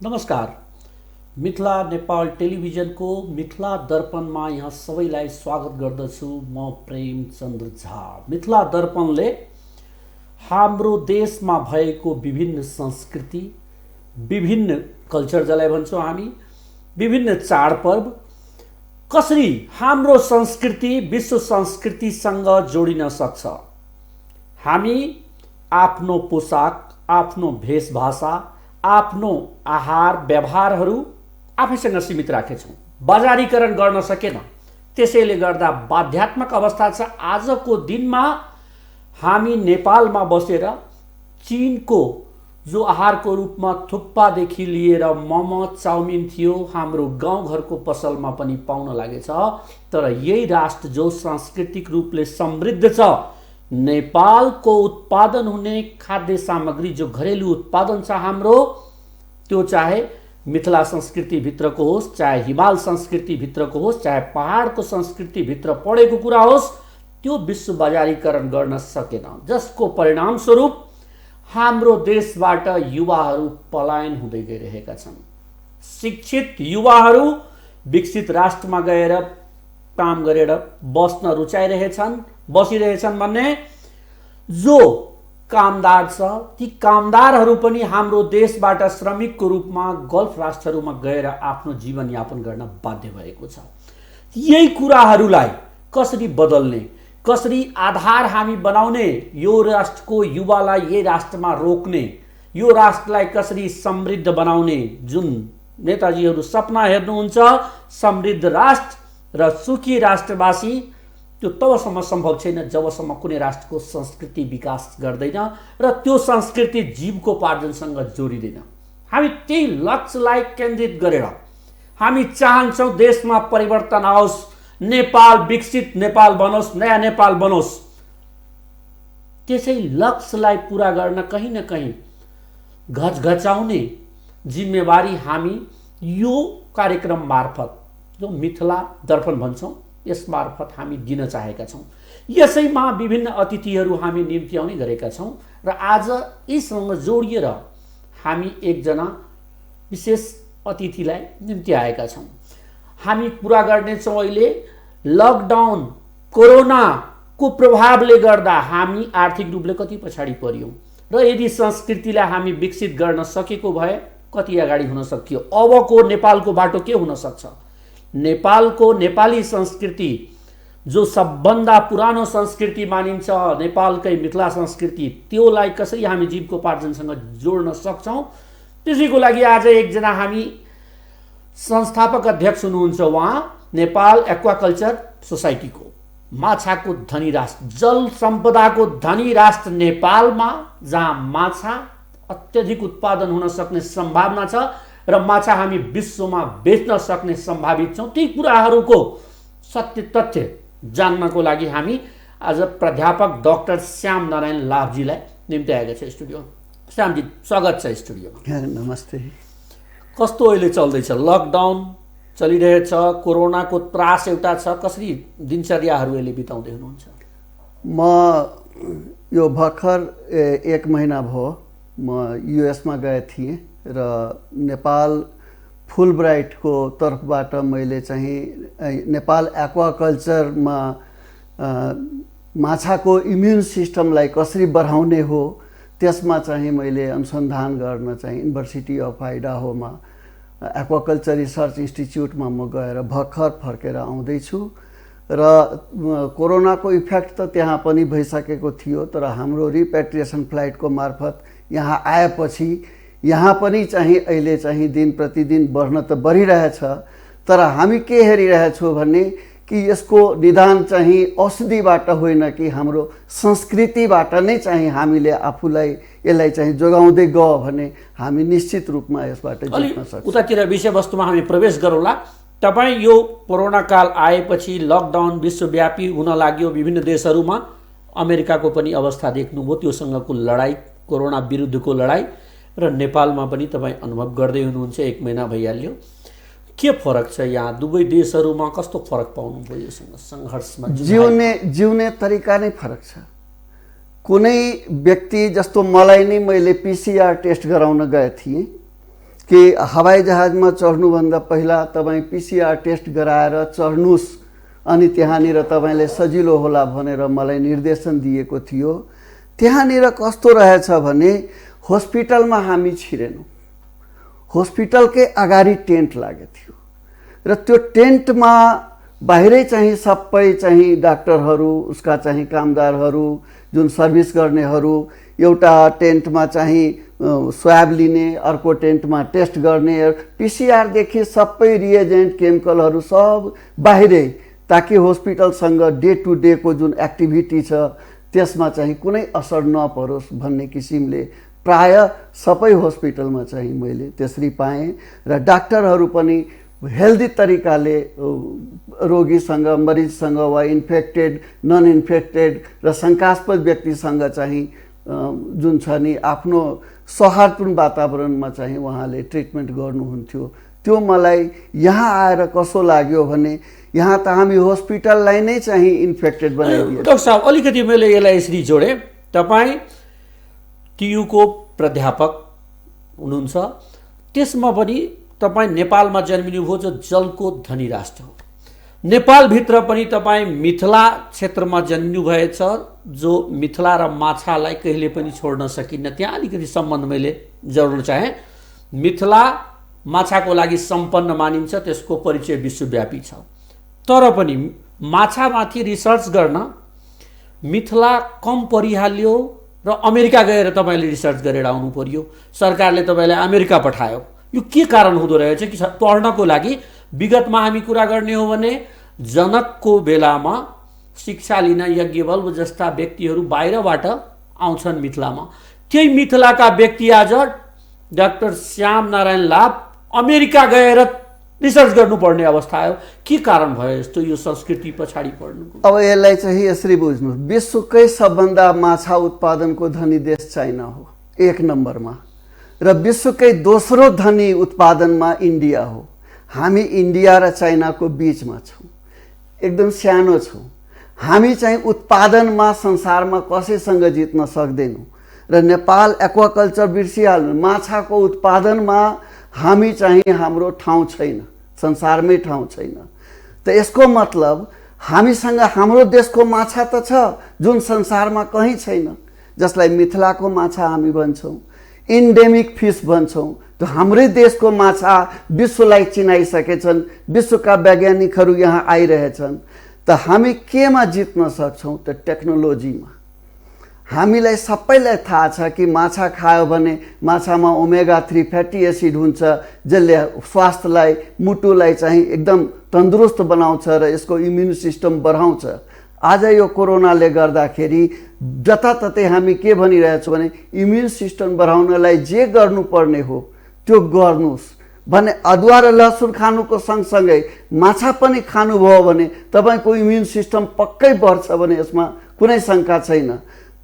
नमस्कार। मिथिला नेपाल टेलिभिजनको मिथिला दर्पणमा यहाँ सबैलाई स्वागत गर्दछु। म प्रेमचन्द्र झा। मिथिला दर्पणले हाम्रो देशमा भएको विभिन्न संस्कृति, विभिन्न कल्चर जसलाई भन्छौँ हामी, विभिन्न चाडपर्व कसरी हाम्रो संस्कृति विश्व संस्कृतिसँग जोडिन सक्छ। हामी आफ्नो पोसाक, आफ्नो भेषभाषा, आफ्नो आहार व्यवहारहरू आफैसँग सीमित राखेछौँ, बजारीकरण गर्न सकेन। त्यसैले गर्दा बाध्यात्मक अवस्था छ। आजको दिनमा हामी नेपालमा बसेर चीनको जो आहारको रूपमा थुक्पादेखि लिएर मोमो चाउमिन थियो, हाम्रो गाउँघरको पसलमा पनि पाउन लागेछ। तर यही राष्ट्र जो सांस्कृतिक रूपले समृद्ध छ, नेपालको उत्पादन हुने खाद्य सामग्री जो घरेलु उत्पादन छ हाम्रो, त्यो चाहे मिथिला संस्कृति भित्रको होस्, चाहे हिमाल संस्कृति भित्रको होस्, चाहे पहाडको संस्कृति भित्र पढेको कुरा होस्, त्यो विश्व बजारीकरण गर्न सकेन। जसको परिणाम स्वरूप हाम्रो देशबाट युवाहरू पलायन हुँदै गइरहेका छन्। शिक्षित युवाहरू विकसित राष्ट्रमा गएर काम गरेर बस्न रुचाइरहेछन्, बसिरहेछन् भन्ने जो कामदार छ, ती कामदारहरू पनि हाम्रो देशबाट श्रमिकको रूपमा गल्फ राष्ट्रहरूमा गएर आफ्नो जीवनयापन गर्न बाध्य भएको छ। यही कुराहरूलाई कसरी बदल्ने, कसरी आधार हामी बनाउने, यो राष्ट्रको युवालाई यही राष्ट्रमा रोक्ने, यो राष्ट्रलाई कसरी समृद्ध बनाउने, जुन नेताजीहरू सपना हेर्नुहुन्छ समृद्ध राष्ट्र र सुखी राष्ट्रवासी, त्यो तबसम्म सम्भव छैन जबसम्म कुनै राष्ट्रको संस्कृति विकास गर्दैन र त्यो संस्कृति जीविकोपार्जनसँग जोडिँदैन। हामी त्यही लक्ष्यलाई केन्द्रित गरेर हामी चाहन्छौँ देशमा परिवर्तन आओस्, नेपाल विकसित नेपाल बनोस्, नयाँ नेपाल बनोस्। त्यसै लक्ष्यलाई पुरा गर्न कहीँ न कहीँ घचघचाउने जिम्मेवारी हामी यो कार्यक्रम मार्फत, जो मिथिला दर्पण भन्छौँ, यस मार्फत हामी दिन चाहेका छौँ। यसैमा विभिन्न अतिथिहरू हामी निम्ति आउने गरेका छौँ र आज यीसँग जोडिएर हामी एकजना विशेष अतिथिलाई निम्ति आएका छौँ। हामी कुरा गर्नेछौँ अहिले लकडाउन कोरोनाको प्रभावले गर्दा हामी आर्थिक रूपले कति पछाडि पर्यौँ र यदि संस्कृतिलाई हामी विकसित गर्न सकेको भए कति अगाडि हुन सक्थ्यो। अबको नेपालको बाटो के हुन सक्छ। नेपालको नेपाली संस्कृति जो सबभन्दा पुरानो संस्कृति मानिन्छ, नेपालकै मिथिला संस्कृति, त्योलाई कसरी हामी जीविकोपार्जनसँग जोड्न सक्छौँ, त्यसैको लागि आज एकजना हामी संस्थापक अध्यक्ष हुनुहुन्छ। उहाँ नेपाल एक्वाकल्चर सोसाइटीको, माछाको धनी राष्ट्र, जल सम्पदाको धनी राष्ट्र नेपालमा, जहाँ माछा अत्यधिक उत्पादन हुन सक्ने सम्भावना छ र माछा हामी विश्वमा बेच्न सक्ने सम्भावित छौँ। ती कुराहरूको सत्य तथ्य जान्नको लागि हामी आज प्राध्यापक डाक्टर श्याम नारायण लाभजीलाई निम्ति आएका छ स्टुडियो। श्यामजी, स्वागत छ स्टुडियोमा। नमस्ते। कस्तो अहिले चल्दैछ? लकडाउन चलिरहेछ, कोरोनाको त्रास एउटा छ, कसरी दिनचर्याहरू अहिले बिताउँदै हुनुहुन्छ? म यो भर्खर 1 महिना भयो म युएसमा गए थिएँ र नेपाल फुलब्राइटको तर्फबाट मैले चाहिँ नेपाल एक्वाकल्चरमा माछाको इम्युन सिस्टमलाई कसरी बढाउने हो, त्यसमा चाहिँ मैले अनुसन्धान गर्न चाहिँ युनिभर्सिटी अफ आइडाहोमा एक्वाकल्चर रिसर्च इन्स्टिच्युटमा म गएर भर्खर फर्केर आउँदैछु र कोरोनाको इफेक्ट त त्यहाँ पनि भइसकेको थियो। तर हाम्रो रिपेट्रिएसन फ्लाइटको मार्फत यहाँ आएपछि यहाँ पनि चाहिँ अहिले चाहिँ दिन प्रतिदिन बढ्न त बढिरहेछ, तर हामी के हेरिरहेछौँ भने कि यसको निदान चाहिँ औषधिबाट होइन कि हाम्रो संस्कृतिबाट नै चाहिँ हामीले आफूलाई यसलाई चाहिँ जोगाउँदै गयो भने हामी निश्चित रूपमा यसबाट जित्न सक्छौँ। उतातिर विषयवस्तुमा हामी प्रवेश गरौँला। तपाईँ यो कोरोना काल आएपछि लकडाउन विश्वव्यापी हुन लाग्यो विभिन्न देशहरूमा, अमेरिकाको पनि अवस्था देख्नुभयो, त्योसँगको लडाइँ, कोरोना विरुद्धको लडाइँ, र नेपालमा पनि तपाईँ अनुभव गर्दै हुनुहुन्छ। 1 महिना भइहाल्यो। के फरक छ यहाँ दुवै देशहरूमा? कस्तो फरक पाउनुभयो योसँग सङ्घर्षमा? जिउने तरिका नै फरक छ। कुनै व्यक्ति जस्तो मलाई नै मैले पिसिआर टेस्ट गराउन गए थिएँ कि हवाईजहाजमा चढ्नुभन्दा पहिला तपाईँ पिसिआर टेस्ट गराएर चढ्नुहोस्, अनि त्यहाँनिर तपाईँले सजिलो होला भनेर मलाई निर्देशन दिएको थियो। त्यहाँनिर कस्तो रहेछ भने हस्पिटलमा हामी छिरेनौँ, हस्पिटलकै अगाडि टेन्ट लागेको थियो र त्यो टेन्टमा बाहिरै चाहिँ सबै चाहिँ डाक्टरहरू, उसका चाहिँ कामदारहरू, जुन सर्भिस गर्नेहरू, एउटा टेन्टमा चाहिँ स्वाब लिने, अर्को टेन्टमा टेस्ट गर्ने, पिसिआरदेखि सबै रिएजेन्ट केमिकलहरू सब बाहिरै, ताकि हस्पिटलसँग डे टु डेको जुन एक्टिभिटी छ त्यसमा चाहिँ कुनै असर नपरोस् भन्ने किसिमले प्राय सबै हस्पिटलमा चाहिँ मैले त्यसरी पाएँ। र डाक्टरहरू पनि हेल्दी तरिकाले रोगीसँग, मरिजसँग वा इन्फेक्टेड, नन इन्फेक्टेड र शङ्कास्पद व्यक्तिसँग चाहिँ जुन छ नि आफ्नो सौहार्दपूर्ण वातावरणमा चाहिँ उहाँले ट्रिटमेन्ट गर्नुहुन्थ्यो। त्यो मलाई यहाँ आएर कसो लाग्यो भने यहाँ त हामी हस्पिटललाई नै चाहिँ इन्फेक्टेड बनाइदियो। डाक्टर साहब, अलिकति मैले यसलाई यसरी जोडेँ, तपाईँ टियुको प्राध्यापक हुनुहुन्छ, त्यसमा पनि तपाईँ नेपालमा जन्मिनुभयो जो जलको धनी राष्ट्र हो। नेपालभित्र पनि तपाईँ मिथिला क्षेत्रमा जन्मिनुभएछ जो मिथिला र माछालाई कहिले पनि छोड्न सकिन्न। त्यहाँ अलिकति सम्बन्ध मैले जोड्न चाहेँ। मिथिला माछाको लागि सम्पन्न मानिन्छ, त्यसको परिचय विश्वव्यापी छ, तर पनि माछामाथि रिसर्च गर्न मिथिला कम परिहाल्यो र अमेरिका गएर तपाईँले रिसर्च गरेर आउनु पर्यो। सरकारले तपाईँलाई अमेरिका पठायो। यो के कारण हुँदो रहेछ कि पढ्नको लागि? विगतमा हामी कुरा गर्ने हो भने जनकको बेलामा शिक्षा लिन यज्ञवल्लभ जस्ता व्यक्तिहरू बाहिरबाट आउँछन् मिथिलामा। त्यही मिथिलाका व्यक्ति आज डाक्टर श्याम नारायण लाप अमेरिका गएर रिसर्च गर्नुपर्ने अवस्था आयो। के कारण भयो यस्तो, यो संस्कृति पछाडि पर्नुको? अब यसलाई चाहिँ यसरी बुझ्नु, विश्वकै सबभन्दा माछा उत्पादनको धनी देश चाइना हो 1 नम्बरमा, र विश्वकै दोस्रो धनी उत्पादनमा इन्डिया हो। हामी इन्डिया र चाइनाको बिचमा छौँ, एकदम सानो छौँ। हामी चाहिँ उत्पादनमा संसारमा कसैसँग जित्न सक्दैनौँ र नेपाल एक्वाकल्चर बिर्सिहाल्नु, माछाको उत्पादनमा हामी चाहिँ हाम्रो ठाउँ छैन, संसारमै ठाउँ छैन। त यसको मतलब हामीसँग हाम्रो देशको माछा त छ जुन संसारमा कहीँ छैन, जसलाई मिथिलाको माछा हामी भन्छौँ, इन्डेमिक फिस भन्छौँ। त हाम्रै देशको माछा विश्वलाई चिनाइसकेछन्, विश्वका वैज्ञानिकहरू यहाँ आइरहेछन्। त हामी केमा जित्न सक्छौँ? त टेक्नोलोजीमा। हामीलाई सबैलाई थाहा छ कि माछा खायो भने माछामा ओमेगा 3 फ्याटी एसिड हुन्छ, जसले स्वास्थ्यलाई, मुटुलाई चाहिँ एकदम तन्दुरुस्त बनाउँछ र यसको इम्युन सिस्टम बढाउँछ। आज यो कोरोनाले गर्दाखेरि जताततै हामी के भनिरहेछौँ भने इम्युन सिस्टम बढाउनलाई जे गर्नुपर्ने हो त्यो गर्नुहोस् भने अदुवा र लसुन खानुको सँगसँगै माछा पनि खानुभयो भने तपाईँको इम्युन सिस्टम पक्कै बढ्छ भने यसमा कुनै शङ्का छैन।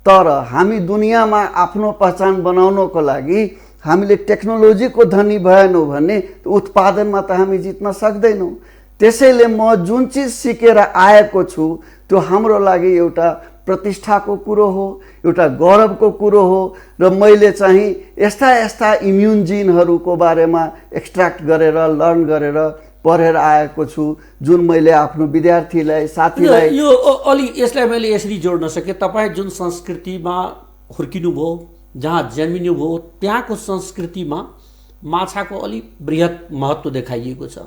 तर हामी दुनियाँमा आफ्नो पहिचान बनाउनको लागि हामीले टेक्नोलोजीको धनी भएनौँ भने उत्पादनमा त हामी जित्न सक्दैनौँ। त्यसैले म जुन चिज सिकेर आएको छु त्यो हाम्रो लागि एउटा प्रतिष्ठाको कुरो हो, एउटा गौरवको कुरो हो। र मैले चाहिँ यस्ता यस्ता इम्युन जिनहरूको बारेमा एक्सट्र्याक्ट गरेर, लर्न गरेर पढेर आएको छु, जुन मैले आफ्नो विद्यार्थीलाई, साथीलाई। यो अलि यसलाई मैले यसरी जोड्न सकेँ, तपाईँ जुन संस्कृतिमा हुर्किनुभयो, जहाँ जन्मिनुभयो, त्यहाँको संस्कृतिमा माछाको अलि बृहत महत्त्व देखाइएको छ।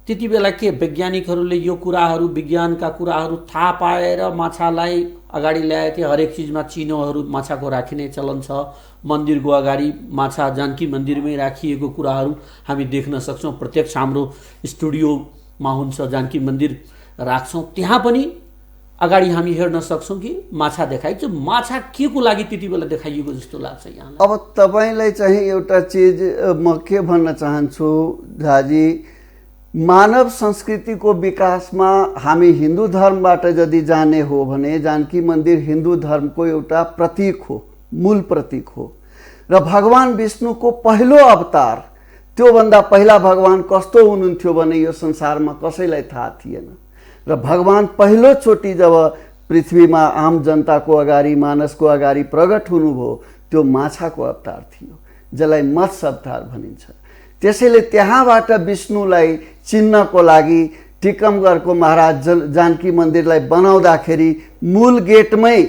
त्यति बेला के वैज्ञानिकहरूले यो कुराहरू, विज्ञानका कुराहरू थाहा पाएर माछालाई अगाडि ल्याए थिए? हरेक चिजमा चिनोहरू माछाको राखिने चलन छ। मन्दिरको अगाडि माछा जानकी मन्दिरमै राखिएको कुराहरू हामी देख्न सक्छौँ। प्रत्यक्ष हाम्रो स्टुडियोमा हुन्छ, जानकी मन्दिर राख्छौँ, त्यहाँ पनि अगाडि हामी हेर्न सक्छौँ कि माछा देखाइन्छ। माछा के को लागि त्यति बेला देखाइएको जस्तो लाग्छ यहाँलाई? अब तपाईँलाई चाहिँ एउटा चिज म के भन्न चाहन्छु झाजी, मानव संस्कृतिको विकासमा हामी हिन्दू धर्मबाट यदि जाने हो भने जानकी मन्दिर हिन्दू धर्मको एउटा प्रतीक हो, मूल प्रतीक हो। र भगवान विष्णुको पहिलो अवतार, त्योभन्दा पहिला भगवान कस्तो हुनुहुन्थ्यो भने यो संसारमा कसैलाई थाहा थिएन। र भगवान पहिलोचोटि जब पृथ्वीमा आम जनताको अगाडि, मानसको अगाडि प्रकट हुनुभयो, त्यो माछाको अवतार थियो, जसलाई मत्स्य अवतार भनिन्छ। त्यसैले त्यहाँबाट विष्णुलाई चिन्नको लागि टिकमगढको महाराज जानकी मन्दिरलाई बनाउँदाखेरि मूल गेटमै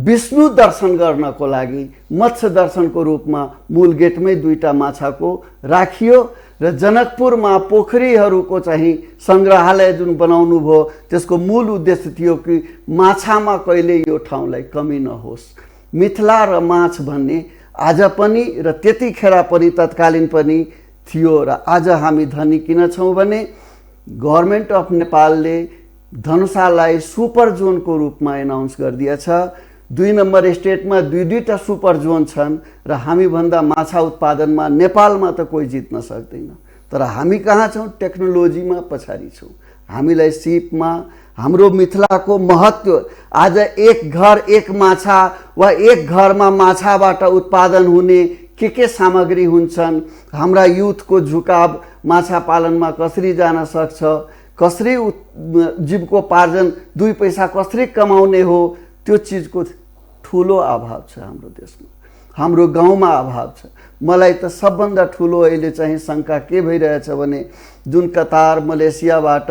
विष्णु दर्शन गर्नको लागि मत्स्य दर्शनको रूपमा मूल गेटमै 2टा माछाको राखियो र जनकपुरमा पोखरीहरूको चाहिँ सङ्ग्रहालय जुन बनाउनु भयो त्यसको मूल उद्देश्य थियो कि माछामा कहिले यो ठाउँलाई कमी नहोस्। मिथिला र माछ भन्ने आज पनि र त्यतिखेर पनि तत्कालीन पनि थियो र आज हामी धनी किन छौँ भने गभर्मेन्ट अफ नेपालले धनुषालाई सुपर जोनको रूपमा एनाउन्स गरिदिएछ। 2 नम्बर स्टेटमा 2-2टा सुपर जोन छन् र हामीभन्दा माछा उत्पादनमा नेपालमा त कोही जित्न सक्दैन। तर हामी कहाँ छौँ? टेक्नोलोजीमा पछाडि छौँ। हामीलाई सिपमा हाम्रो मिथिलाको महत्त्व आज एक घर एक माछा वा एक घरमा माछाबाट उत्पादन हुने के सामग्री हुन्छन्, हाम्रा युथको झुकाव माछा पालनमा कसरी जान सक्छ, कसरी जीविकोपार्जन 2 पैसा कसरी कमाउने हो, त्यो चिजको ठुलो अभाव छ हाम्रो देशमा, हाम्रो गाउँमा अभाव छ। मलाई त सबभन्दा ठुलो अहिले चाहिँ शङ्का के भइरहेछ भने जुन कतार मलेसियाबाट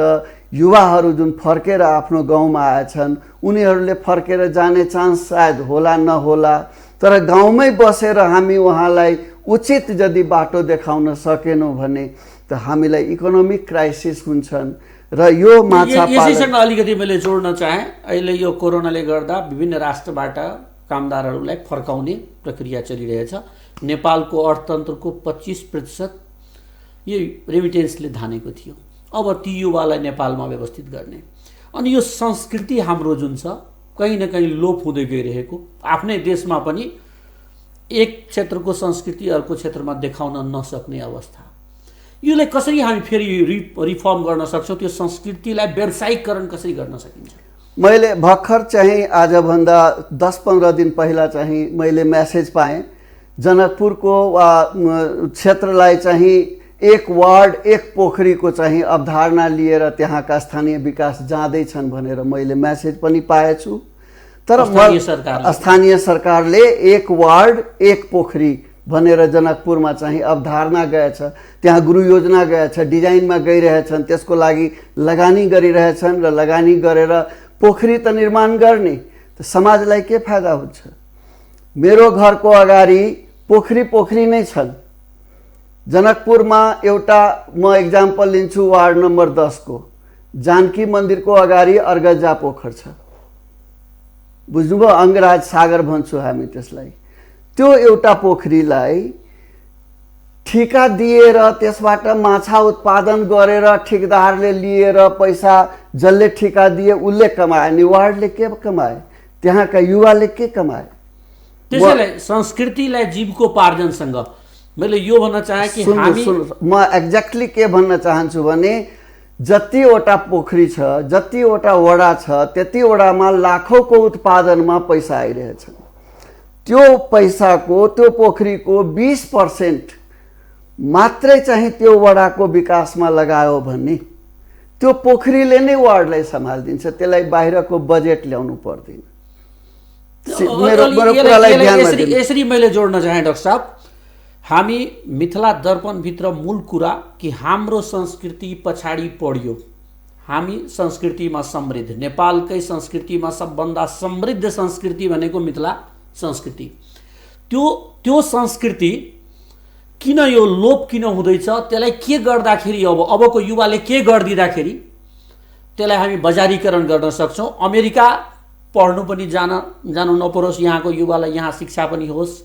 युवाहरू जुन फर्केर आफ्नो गाउँमा आएछन् उनीहरूले फर्केर जाने चान्स सायद होला नहोला, तर गाउँमै बसेर हामी उहाँलाई उचित यदि बाटो देखाउन सकेनौँ भने त हामीलाई इकोनोमिक क्राइसिस हुन्छन् र यो माछा यसैसँग अलिकति मैले जोड्न चाहेँ। अहिले यो कोरोनाले गर्दा विभिन्न राष्ट्रबाट कामदारहरूलाई फर्काउने प्रक्रिया चलिरहेछ। नेपालको अर्थतन्त्रको 25% यो रेमिटेन्सले धानेको थियो। अब ती युवालाई नेपालमा व्यवस्थित गर्ने अनि यो संस्कृति हाम्रो जुन छ कहीँ न कहीँ लोप हुँदै गइरहेको, आफ्नै देशमा पनि एक क्षेत्रको संस्कृति अर्को क्षेत्रमा देखाउन नसक्ने अवस्था, यसलाई कसरी हामी फेरि रिफर्म गर्न सक्छौँ? त्यो संस्कृतिलाई व्यावसायिकरण कसरी गर्न सकिन्छ? मैले भर्खर चाहिँ आजभन्दा 10-15 दिन पहिला चाहिँ मैले मेसेज पाएँ जनकपुरको क्षेत्रलाई चाहिँ एक वार्ड एक पोखरीको चाहिँ अवधारणा लिएर त्यहाँका स्थानीय विकास जाँदैछन् भनेर मैले मेसेज पनि पाएछु। तर स्थानीय सरकारले एक वार्ड एक पोखरी भनेर जनकपुरमा चाहिँ अवधारणा गएछ, त्यहाँ गृह योजना गएछ, डिजाइनमा गइरहेछन्, त्यसको लागि लगानी गरिरहेछन् र लगानी गरेर पोखरी त निर्माण गर्ने, त समाजलाई के फाइदा हुन्छ? मेरो घरको अगाडि पोखरी नै छन्। जनकपुरमा एउटा म एक्जाम्पल लिन्छु, वार्ड नम्बर 10 को जानकी मन्दिरको अगाडि अर्गजा पोखर छ, बुझ्नुभयो? अङ्गराज सागर भन्छौँ हामी त्यसलाई। त्यो एउटा पोखरीलाई ठिका दिएर त्यसबाट माछा उत्पादन गरेर ठेकेदारले लिएर पैसा जसले ठिका दिए उसले कमाए, अनि वार्डले के कमाए? त्यहाँका युवाले के कमाए? त्यसैले संस्कृतिलाई जीविकोपार्जनसँग मैले यो भन्न चाहे कि हामी म एक्ज्याक्टली के भन्न चाहन्छु भने जतिवटा पोखरी छ, जतिवटा वडा छ, त्यति वडामा लाखौँको उत्पादनमा पैसा आइरहेछ। त्यो पैसाको त्यो पोखरीको 20% मात्रै चाहिँ त्यो वडाको विकासमा लगायो भने त्यो पोखरीले नै वार्डलाई सम्हालिदिन्छ, त्यसलाई बाहिरको बजेट ल्याउनु पर्दैन। यसरी मैले जोड्न चाहेँ डाक्टर साहब, हामी मिथिला दर्पणभित्र मूल कुरा कि हाम्रो संस्कृति पछाडि पढ्यो, हामी संस्कृतिमा समृद्ध, नेपालकै संस्कृतिमा सबभन्दा समृद्ध संस्कृति भनेको मिथिला संस्कृति। त्यो संस्कृति किन यो लोप किन हुँदैछ? त्यसलाई के गर्दाखेरि अबको युवाले के गरिदिँदाखेरि त्यसलाई हामी बजारीकरण गर्न सक्छौँ? अमेरिका पढ्नु पनि जानु नपरोस्, यहाँको युवालाई यहाँ शिक्षा पनि होस्।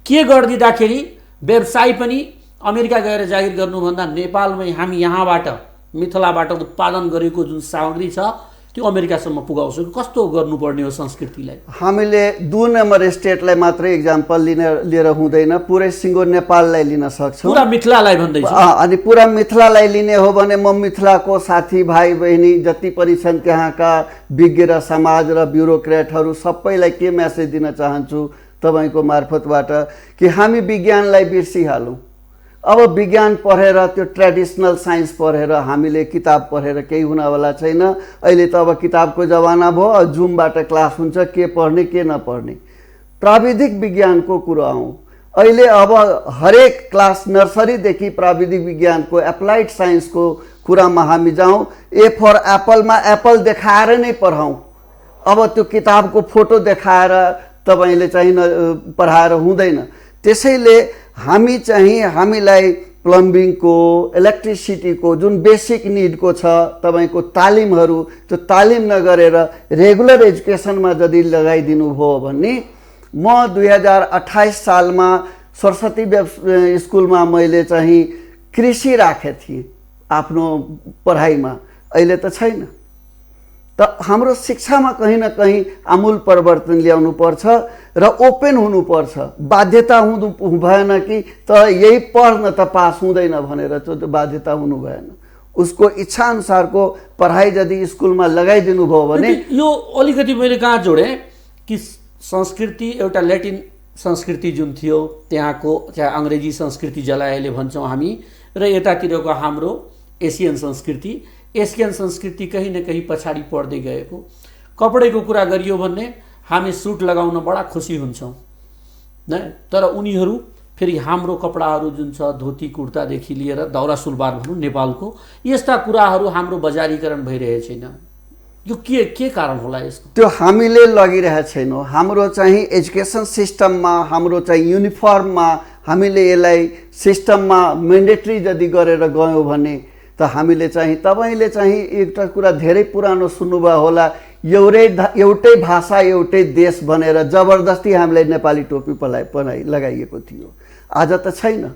के गरिदिँदाखेरि व्यवसाय पनि अमेरिका गएर जागिर गर्नुभन्दा नेपालमै हामी यहाँबाट मिथिलाबाट उत्पादन गरेको जुन सामग्री छ त्यो अमेरिकासम्म पुगाउँछौँ। कस्तो गर्नुपर्ने हो संस्कृतिलाई? हामीले 2 नम्बर स्टेटलाई मात्रै इक्जाम्पल लिएर हुँदैन, पुरै सिङ्गो नेपाललाई लिन सक्छौँ। पुरा मिथिलालाई भन्दैछु। अनि पुरा मिथिलालाई लिने हो भने म मिथिलाको साथी भाइ बहिनी जति पनि छन् त्यहाँका विज्ञ र समाज र ब्युरोक्रेटहरू सबैलाई के मेसेज दिन चाहन्छु तपाईँको मार्फतबाट कि हामी विज्ञानलाई बिर्सिहालौँ। अब विज्ञान पढेर त्यो ट्रेडिसनल साइन्स पढेर हामीले किताब पढेर केही हुनवाला छैन। अहिले त अब किताबको जमाना भयो, जुमबाट क्लास हुन्छ, के पढ्ने के नपढ्ने। प्राविधिक विज्ञानको कुरो आउँ, अहिले अब हरेक क्लास नर्सरीदेखि प्राविधिक विज्ञानको एप्लाइड साइन्सको कुरामा हामी जाउँ। ए फर एप्पलमा एप्पल देखाएर नै पढाउँ। अब त्यो किताबको फोटो देखाएर तपाईँले चाहिँ पढाएर हुँदैन। त्यसैले हामी चाहिँ हामीलाई प्लम्बिङको, इलेक्ट्रिसिटीको जुन बेसिक निडको छ तपाईँको तालिमहरू, त्यो तालिम नगरेर रेगुलर एजुकेसनमा यदि लगाइदिनु भयो भने म 2028 सालमा सरस्वती स्कुलमा मैले चाहिँ कृषि राखेको थिएँ आफ्नो पढाइमा। अहिले त छैन। त हाम्रो शिक्षामा कहीँ न कहीँ आमूल परिवर्तन ल्याउनु पर्छ र ओपन हुनुपर्छ। बाध्यता हुनु भएन कि त यही पढ्न त पास हुँदैन भनेर त्यो बाध्यता हुनु भएन। उसको इच्छा अनुसारको पढाइ यदि स्कुलमा लगाइदिनु भयो भने यो अलिकति मैले कहाँ जोडेँ कि संस्कृति एउटा ल्याटिन संस्कृति जुन थियो त्यहाँको, चाहे अङ्ग्रेजी संस्कृति जसलाई अहिले भन्छौँ हामी, र यतातिरको हाम्रो एसियन संस्कृति कहीँ न कहीँ पछाडि पर्दै गएको। कपडेको कुरा गरियो भने हामी सुट लगाउन बडा खुसी हुन्छौँ न, तर उनीहरू फेरि हाम्रो कपडाहरू जुन छ धोती कुर्तादेखि लिएर दौरा सुलवार भनौँ नेपालको, यस्ता कुराहरू हाम्रो बजारीकरण भइरहेको छैन। यो के कारण होला यसको? त्यो हामीले लगिरहेको छैनौँ। हाम्रो चाहिँ एजुकेसन सिस्टममा, हाम्रो चाहिँ युनिफर्ममा हामीले यसलाई सिस्टममा मेन्डेटरी यदि गरेर गयौँ भने त हामीले चाहिँ तपाईँले चाहिँ एउटा कुरा धेरै पुरानो सुन्नुभयो होला, एउटै भाषा एउटै देश भनेर जबरजस्ती हामीलाई नेपाली टोपी लगाइएको थियो। आज त छैन।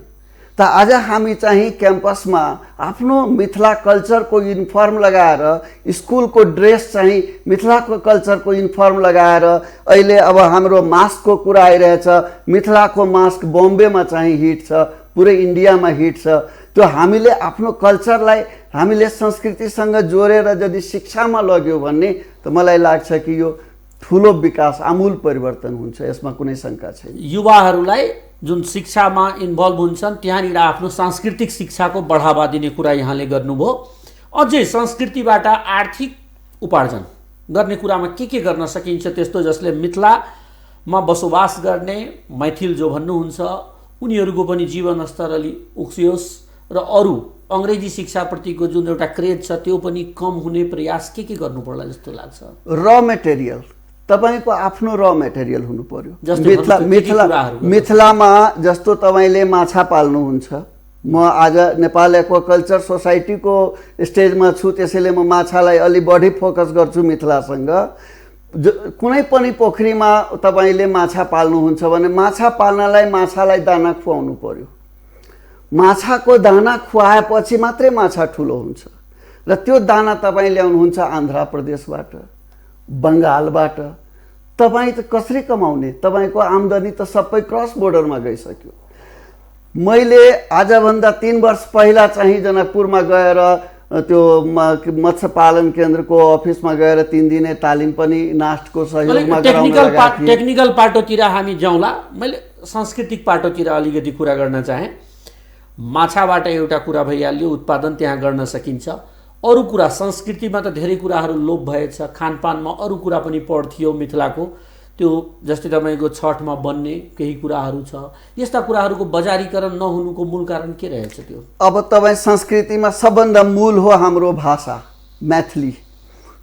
त आज हामी चाहिँ क्याम्पसमा आफ्नो मिथिला कल्चरको युनिफर्म लगाएर, स्कुलको ड्रेस चाहिँ मिथिलाको कल्चरको युनिफर्म लगाएर, अहिले अब हाम्रो मास्कको कुरा आइरहेछ। मिथिलाको मास्क बम्बेमा चाहिँ हिट छ, पुरै इन्डियामा हिट छ। त्यो हामीले आफ्नो कल्चरलाई हामीले संस्कृतिसँग जोडेर यदि शिक्षामा लग्यो भने त मलाई लाग्छ कि यो ठुलो विकास, आमूल परिवर्तन हुन्छ। यसमा कुनै शङ्का छैन। युवाहरूलाई जुन शिक्षामा इन्भल्भ हुन्छन् त्यहाँनिर आफ्नो सांस्कृतिक शिक्षाको बढावा दिने कुरा यहाँले गर्नुभयो। अझै संस्कृतिबाट आर्थिक उपार्जन गर्ने कुरामा के गर्न सकिन्छ त्यस्तो जसले मिथिलामा बसोबास गर्ने मैथिल जो भन्नुहुन्छ उनीहरूको पनि जीवन स्तर अलि उक्सियोस् र अरू अङ्ग्रेजी शिक्षाप्रतिको जुन एउटा क्रेज छ त्यो पनि कम हुने प्रयास के गर्नु पर्ला जस्तो लाग्छ? र मेटेरियल, तपाईँको आफ्नो र मेटेरियल हुनु पर्यो। मिथिलामा जस्तो तपाईँले माछा पाल्नुहुन्छ, म आज नेपाल एक्वाकल्चर सोसाइटीको स्टेजमा छु, त्यसैले म माछालाई अलि बढी फोकस गर्छु मिथिलासँग। कुनै पनि पोखरीमा तपाईँले माछा पाल्नुहुन्छ भने माछा पाल्नलाई माछालाई दाना खुवाउनु पर्यो। माछाको दाना खुवाएपछि मात्रै माछा ठुलो हुन्छ र त्यो दाना तपाईँ ल्याउनुहुन्छ आन्ध्र प्रदेशबाट, बङ्गालबाट। तपाईँ त कसरी कमाउने? तपाईँको आम्दानी त सबै क्रस बोर्डरमा गइसक्यो। मैले आजभन्दा 3 वर्ष पहिला चाहिँ जनकपुरमा गएर त्यो मत्स्य पालन केन्द्रको अफिसमा गएर 3 दिने तालिम पनि नास्टको सहयोगमा गराउन टेक्निकल पाटोतिर हामी जाउँला। मैले सांस्कृतिक पाटोतिर अलिकति कुरा गर्न चाहेँ। माछाबाट एउटा कुरा भइहाल्यो, उत्पादन त्यहाँ गर्न सकिन्छ। अरू कुरा संस्कृतिमा त धेरै कुराहरू लोप भएछ। खानपानमा अरू कुरा पनि पढ्थ्यो मिथिलाको, त्यो जस्तै तपाईँको छठमा बन्ने केही कुराहरू छ। यस्ता कुराहरूको बजारीकरण नहुनुको मूल कारण के रहेछ? त्यो अब तपाईँ संस्कृतिमा सबभन्दा मूल हो हाम्रो भाषा मैथिली।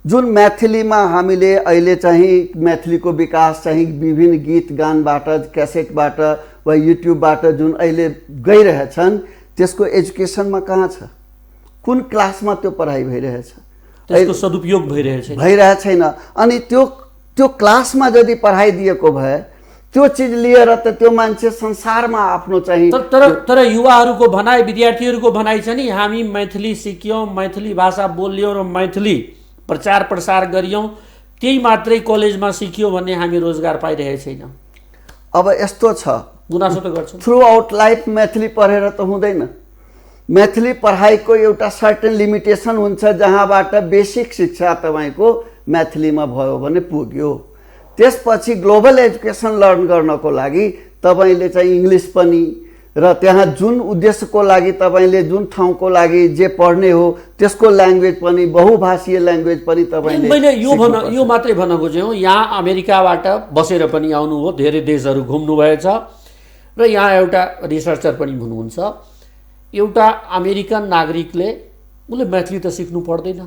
जुन मैथिलीमा हामीले अहिले चाहिँ मैथिलीको विकास चाहिँ विभिन्न गीत गानबाट, क्यासेटबाट वा युट्युबबाट जुन अहिले गइरहेछन् त्यसको एजुकेसनमा कहाँ छ? कुन क्लासमा त्यो पढाइ भइरहेछ? त्यसको सदुपयोग भइरहेको छैन। अनि त्यो क्लासमा यदि पढाइदिएको भए त्यो चिज लिएर त त्यो मान्छे संसारमा आफ्नो चाहिँ तर युवाहरूको भनाइ, विद्यार्थीहरूको भनाइ छ नि, हामी मैथिली सिक्यौँ, मैथिली भाषा बोल्यौँ र मैथिली प्रचार प्रसार गरियौँ, त्यही मात्रै कलेजमा सिक्यो भन्ने हामी रोजगार पाइरहेको छैनौँ। अब यस्तो छ, गुनासो त गर्छौँ। थ्रु आउट लाइफ मैथिली पढेर त हुँदैन। मैथिली पढाइको एउटा सर्टेन लिमिटेसन हुन्छ, जहाँबाट बेसिक शिक्षा तपाईँको मैथिलीमा भयो भने पुग्यो। त्यसपछि ग्लोबल एजुकेसन लर्न गर्नको लागि तपाईँले चाहिँ इङ्ग्लिस पनि, र त्यहाँ जुन उद्देश्यको लागि तपाईँले जुन ठाउँको लागि जे पढ्ने हो त्यसको ल्याङ्ग्वेज पनि, बहुभाषीय ल्याङ्ग्वेज पनि तपाईँले। मैले यो मात्रै भन्न खोजेँ, यहाँ अमेरिकाबाट बसेर पनि आउनुभयो, धेरै देशहरू घुम्नुभएछ र यहाँ एउटा रिसर्चर पनि हुनुहुन्छ, एउटा अमेरिकन नागरिकले उसले मैथिली त सिक्नु पर्दैन,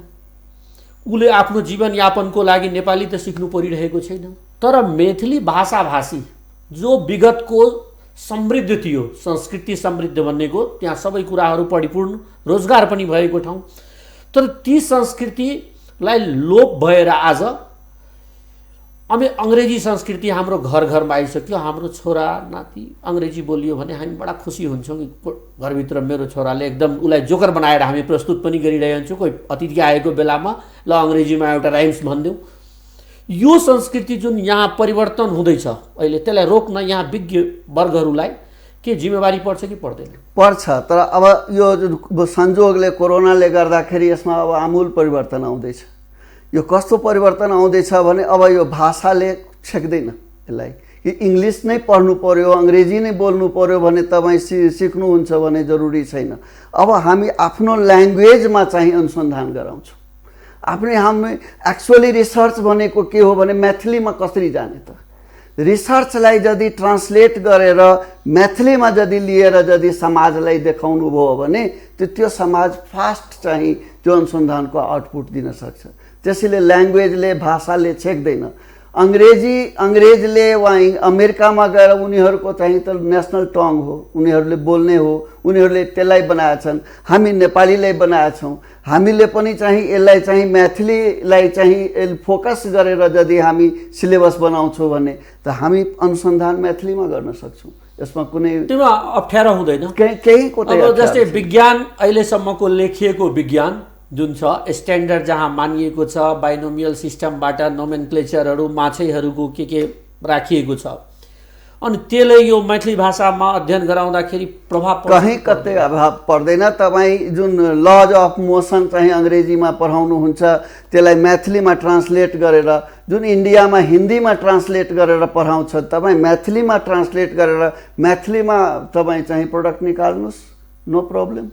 उसले आफ्नो जीवनयापनको लागि नेपाली त सिक्नु परिरहेको छैन, तर मैथिली भाषाभाषी जो विगतको समृद्ध थियो, संस्कृति समृद्ध भन्नेको त्यहाँ सबै कुराहरू परिपूर्ण, रोजगार पनि भएको ठाउँ, तर ती संस्कृतिलाई लोप भएर आज अङ्ग्रेजी संस्कृति हाम्रो घर घरमा आइसक्यो। हाम्रो छोरा नाति अङ्ग्रेजी बोलियो भने हामी बडा खुसी हुन्छौँ कि घरभित्र मेरो छोराले एकदम उसलाई जोकर बनाएर हामी प्रस्तुत पनि गरिरहेन्छौँ। कोही अतिथि आएको बेलामा ल अङ्ग्रेजीमा एउटा राइम्स भनिदेऊ। यो संस्कृति जुन यहाँ परिवर्तन हुँदैछ अहिले, त्यसलाई रोक्न यहाँ विज्ञ वर्गहरूलाई के जिम्मेवारी पर्छ कि पर्दैन? पर्छ, तर अब यो संजोगले कोरोनाले गर्दाखेरि यसमा अब आमूल परिवर्तन आउँदैछ। यो कस्तो परिवर्तन आउँदैछ भने अब यो भाषाले छेक्दैन यसलाई कि इङ्ग्लिस नै पढ्नु पर्यो, अङ्ग्रेजी नै बोल्नु पर्यो भने तपाईँ सिक्नुहुन्छ भने जरुरी छैन। अब हामी आफ्नो ल्याङ्ग्वेजमा चाहिँ अनुसन्धान गराउँछौँ। हामी एक्चुअली रिसर्च भनेको के हो भने मैथिलीमा कसरी जाने त, रिसर्चलाई यदि ट्रान्सलेट गरेर मैथिलीमा यदि लिएर यदि समाजलाई देखाउनु भयो भने त्यो समाज फास्ट चाहिँ त्यो अनुसन्धानको आउटपुट दिन सक्छ। त्यसैले ल्याङ्ग्वेजले, भाषाले छेक्दैन। अङ्ग्रेजले वहीँ अमेरिकामा गएर उनीहरूको चाहिँ त नेसनल टङ हो, उनीहरूले बोल्ने हो, उनीहरूले त्यसलाई बनाएछन्। हामी नेपालीलाई बनाएछौँ। हामीले पनि चाहिँ यसलाई चाहिँ मैथिलीलाई चाहिँ फोकस गरेर यदि हामी सिलेबस बनाउँछौँ भने त हामी अनुसन्धान मैथिलीमा गर्न सक्छौँ। यसमा कुनै त्यसमा अप्ठ्यारो हुँदैन केही को। अब जस्तै विज्ञान अहिलेसम्मको लेखिएको विज्ञान जुन छ स्ट्यान्डर्ड जहाँ मानिएको छ, बाइनोमियल सिस्टमबाट नोमेनक्लेचरहरू माछैहरूको के राखिएको छ, अनि त्यसले यो मैथिली भाषामा अध्ययन गराउँदाखेरि प्रभाव कहीँ कतै अभाव पर्दैन। तपाईँ जुन लज अफ मोसन चाहिँ अङ्ग्रेजीमा पढाउनुहुन्छ त्यसलाई मैथिलीमा ट्रान्सलेट गरेर, जुन इन्डियामा हिन्दीमा ट्रान्सलेट गरेर पढाउँछ, तपाईँ मैथिलीमा ट्रान्सलेट गरेर मैथिलीमा तपाईँ चाहिँ प्रोडक्ट निकाल्नुहोस्, नो प्रब्लम।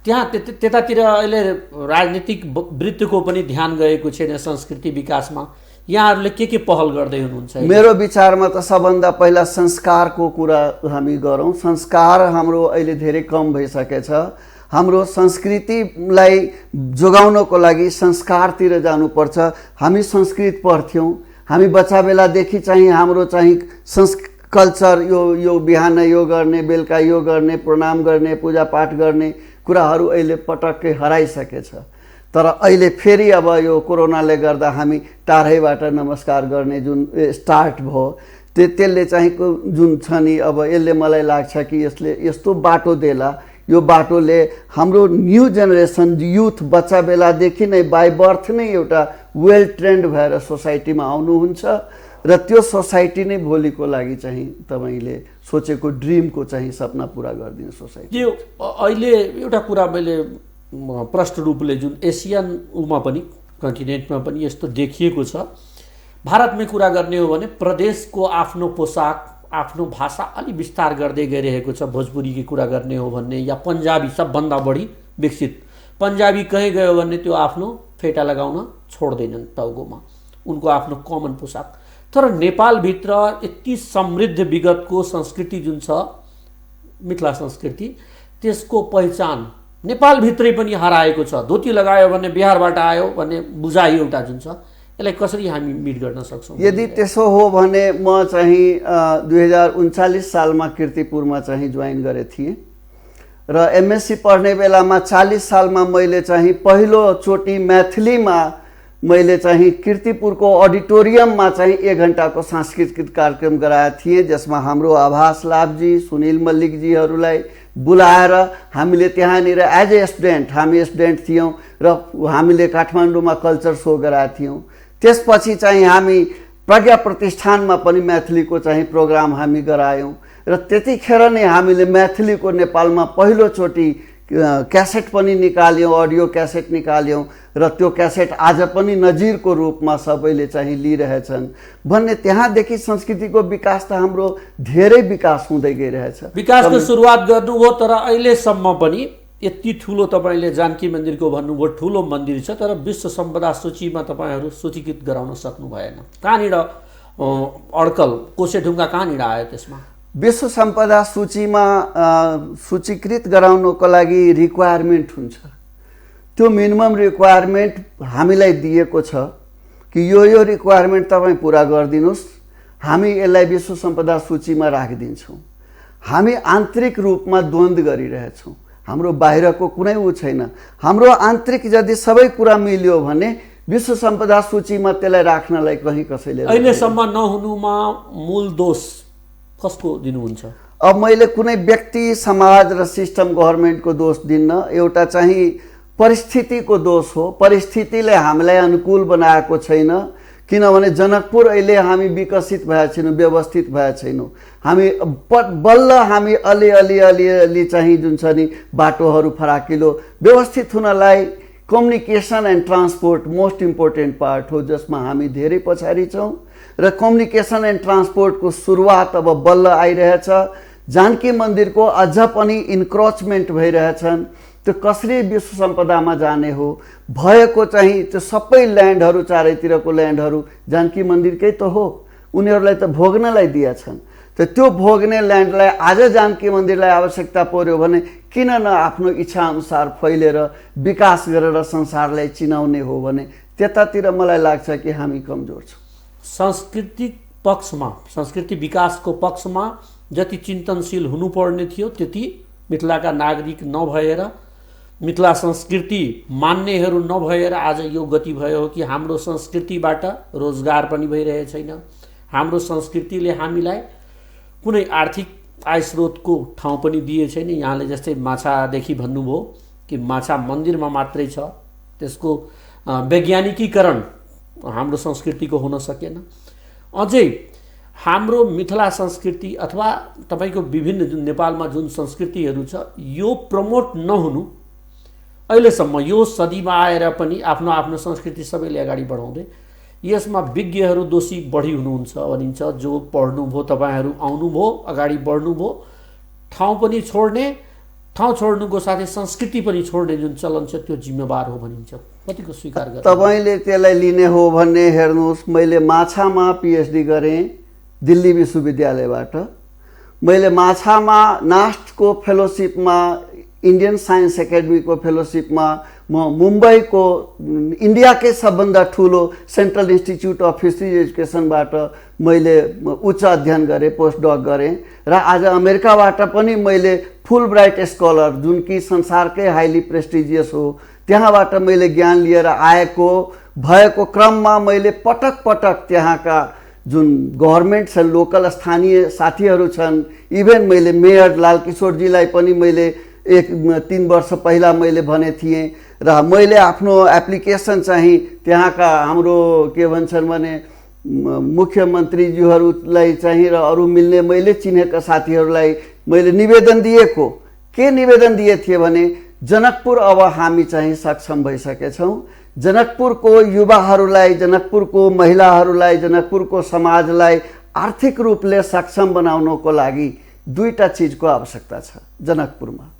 त्यहाँ त्यतातिर अहिले राजनीतिक वृत्तिको पनि ध्यान गएको छैन संस्कृति विकासमा। यहाँहरूले के पहल गर्दै हुनुहुन्छ? मेरो विचारमा त सबभन्दा पहिला संस्कारको कुरा हामी गरौँ। संस्कार हाम्रो अहिले धेरै कम भइसकेछ। हाम्रो संस्कृतिलाई जोगाउनको लागि संस्कारतिर जानुपर्छ। हामी संस्कृत पढ्थ्यौँ, हामी बच्चा बेलादेखि चाहिँ हाम्रो चाहिँ कल्चर यो बिहान यो गर्ने, बेलुका यो गर्ने, प्रणाम गर्ने, पूजापाठ गर्ने कुराहरू अहिले पटक्कै हराइसकेछ। तर अहिले फेरि अब यो कोरोनाले गर्दा हामी टाढैबाट नमस्कार गर्ने जुन स्टार्ट भयो, त्यसले चाहिँ जुन छ नि, अब यसले मलाई लाग्छ कि यसले यस्तो बाटो देला, यो बाटोले हाम्रो न्यू जेनेरेसन युथ बच्चा बेलादेखि नै बाई बर्थ नै एउटा वेल ट्रेन्ड भएर सोसाइटीमा आउनुहुन्छ र त्यो सोसाइटी नै भोलिको लागि चाहिँ तपाईँले सोचेको ड्रिमको चाहिँ सपना पुरा गरिदिने सोसाइटी। यो अहिले एउटा कुरा मैले प्रष्ट रूपले जुन एसियनमा पनि कन्टिनेन्टमा पनि यस्तो देखिएको छ, भारतमै कुरा गर्ने हो भने प्रदेशको आफ्नो पोसाक, आफ्नो भाषा अलि विस्तार गर्दै गइरहेको छ। भोजपुरीकी कुरा गर्ने हो भने या पन्जाबी सबभन्दा बढी विकसित, पन्जाबी कहीँ गयो भने त्यो आफ्नो फेटा लगाउन छोड्दैनन् टाउकोमा, उनको आफ्नो कमन पोसाक। तर नेपालभित्र यति समृद्ध विगतको संस्कृति जुन छ मिथिला संस्कृति, त्यसको पहिचान नेपालभित्रै पनि हराएको छ। धोती लगायो भने बिहारबाट आयो भन्ने बुझाइ एउटा जुन छ, यसलाई कसरी हामी मिट गर्न सक्छौँ? यदि त्यसो हो भने म चाहिँ 2039 सालमा कीर्तिपुरमा चाहिँ जोइन गरेँ थिएँ र एमएससी पढ्ने बेलामा 40 सालमा मैले चाहिँ पहिलोचोटि मैथिलीमा मैले चाहिँ कीर्तिपुरको अडिटोरियममा चाहिँ 1 घण्टाको सांस्कृतिक कार्यक्रम गराएका थिएँ, जसमा हाम्रो आभास लाभजी, सुनिल मल्लिकजीहरूलाई बुलाएर हामीले त्यहाँनिर एज ए स्टुडेन्ट, हामी स्टुडेन्ट थियौँ र हामीले काठमाडौँमा कल्चर सो गराएका थियौँ। त्यसपछि चाहिँ हामी प्रज्ञा प्रतिष्ठानमा पनि मैथिलीको चाहिँ प्रोग्राम हामी गरायौँ र त्यतिखेर नै हामीले मैथिलीको नेपालमा पहिलोचोटि क्यासेट पनि निकाल्यौँ, अडियो क्यासेट निकाल्यौँ र त्यो क्यासेट आज पनि नजिरको रूपमा सबैले चाहिँ लिइरहेछन् भन्ने। त्यहाँदेखि संस्कृतिको विकास त हाम्रो धेरै विकास हुँदै गइरहेछ। विकासको सुरुवात गर्नु हो, तर अहिलेसम्म पनि यति ठुलो तपाईँले जानकी मन्दिरको भन्नुभयो ठुलो मन्दिर छ, तर विश्व सम्पदा सूचीमा तपाईँहरू सूचीकृत गराउन सक्नु भएन। कहाँनिर अड्कल, कोसेढुङ्गा कहाँनिर आयो त्यसमा? विश्व सम्पदा सूचीमा सूचीकृत गराउनको लागि रिक्वायरमेन्ट हुन्छ। त्यो मिनिमम रिक्वायरमेन्ट हामीलाई दिएको छ कि यो रिक्वायरमेन्ट तपाईँ पुरा गरिदिनुहोस्, हामी यसलाई विश्व सम्पदा सूचीमा राखिदिन्छौँ। हामी आन्तरिक रूपमा द्वन्द्व गरिरहेछौँ, हाम्रो बाहिरको कुनै ऊ छैन। हाम्रो आन्तरिक यदि सबै कुरा मिल्यो भने विश्व सम्पदा सूचीमा त्यसलाई राख्नलाई कहीँ कसैले अहिलेसम्म नहुनुमा मूल दोष कसको दिनुहुन्छ? अब मैले कुनै व्यक्ति, समाज र सिस्टम, गभर्मेन्टको दोष दिन्न। एउटा चाहिँ परिस्थितिको दोष हो। परिस्थितिले हामीलाई अनुकूल बनाएको छैन, किनभने जनकपुर अहिले हामी विकसित भएका छैनौँ, व्यवस्थित भएका छैनौँ। हामी बल्ल हामी अलि चाहिँ जुन छ नि बाटोहरू फराकिलो व्यवस्थित हुनलाई communication and transport most important part हो, जसमा हामी धेरै पछाडि छौँ। र कम्युनिकेसन एन्ड ट्रान्सपोर्टको सुरुवात अब बल्ल आइरहेछ। जानकी मन्दिरको अझ पनि इन्क्रोचमेन्ट भइरहेछन्। त्यो कसरी विश्व सम्पदामा जाने हो? भएको चाहिँ त्यो सबै ल्यान्डहरू, चारैतिरको ल्यान्डहरू जानकी मन्दिरकै त हो, उनीहरूलाई त भोग्नलाई दिएछन्। त त्यो भोग्ने ल्यान्डलाई आज जानकी मन्दिरलाई आवश्यकता पर्यो भने किन न आफ्नो इच्छाअनुसार फैलेर विकास गरेर संसारलाई चिनाउने हो भने त्यतातिर मलाई लाग्छ कि हामी कमजोर छौँ। सांस्कृतिक पक्षमा, संस्कृति विकासको पक्षमा जति चिन्तनशील हुनुपर्ने थियो त्यति मिथिलाका नागरिक नभएर, मिथिला संस्कृति मान्नेहरू नभएर आज यो गति भयो हो कि हाम्रो संस्कृतिबाट रोजगार पनि भइरहेको छैन। हाम्रो संस्कृतिले हामीलाई कुनै आर्थिक आय स्रोतको ठाउँ पनि दिए छैन। यहाँले जस्तै माछादेखि भन्नुभयो कि माछा मन्दिरमा मात्रै छ, त्यसको वैज्ञानिकीकरण हाम्रो संस्कृतिको हुन सकेन। अझै हाम्रो मिथिला संस्कृति अथवा तपाईको विभिन्न जुन नेपालमा जुन संस्कृतिहरू छ यो प्रमोट नहुनु अहिलेसम्म, यो सदीमा आएर पनि आफ्नो आफ्नो संस्कृति सबैले अगाडि बढाउँदै, यसमा विज्ञहरू दोषी बढी हुनुहुन्छ भनिन्छ। जो पढ्नुभयो, तपाईँहरू आउनुभयो, अगाडि बढ्नुभयो, ठाउँ पनि छोड्ने, ठाउँ छोड्नुको साथै संस्कृति पनि छोड्ने जुन चलन छ त्यो जिम्मेवार हो भनिन्छ। कतिको स्वीकार गर्नु? तपाईँले त्यसलाई लिने हो भने हेर्नुहोस्, मैले माछामा पिएचडी गरेँ दिल्ली विश्वविद्यालयबाट। मैले माछामा नास्टको फेलोसिपमा, इन्डियन साइन्स एकाडेमीको फेलोसिपमा म मुम्बईको इन्डियाकै सबभन्दा ठुलो सेन्ट्रल इन्स्टिच्युट अफ फिसरिज एजुकेसनबाट मैले उच्च अध्ययन गरेँ, पोस्ट डक गरेँ। र आज अमेरिकाबाट पनि मैले फुल ब्राइट स्कलर, जुन कि संसारकै हाइली प्रेस्टिजियस हो, त्यहाँबाट मैले ज्ञान लिएर आएको भएको क्रममा मैले पटक पटक त्यहाँका जुन गभर्मेन्ट छन्, लोकल स्थानीय साथीहरू छन्, इभेन मैले मेयर लालकिशोरजीलाई पनि मैले 3 वर्ष पहिला मैले भने थिएँ। र मैले आफ्नो एप्लिकेसन चाहिँ त्यहाँका हाम्रो के भन्छन् भने मुख्यमन्त्रीज्यूहरूलाई चाहिँ र अरू मिल्ने मैले चिनेका साथीहरूलाई मैले निवेदन दिएको। के निवेदन दिए थिए भने जनकपुर अब हामी चाहिँ सक्षम भइसकेछौँ। जनकपुरको युवाहरूलाई, जनकपुरको महिलाहरूलाई, जनकपुरको समाजलाई आर्थिक रूपले सक्षम बनाउनको लागि 2टा चिजको आवश्यकता छ जनकपुरमा।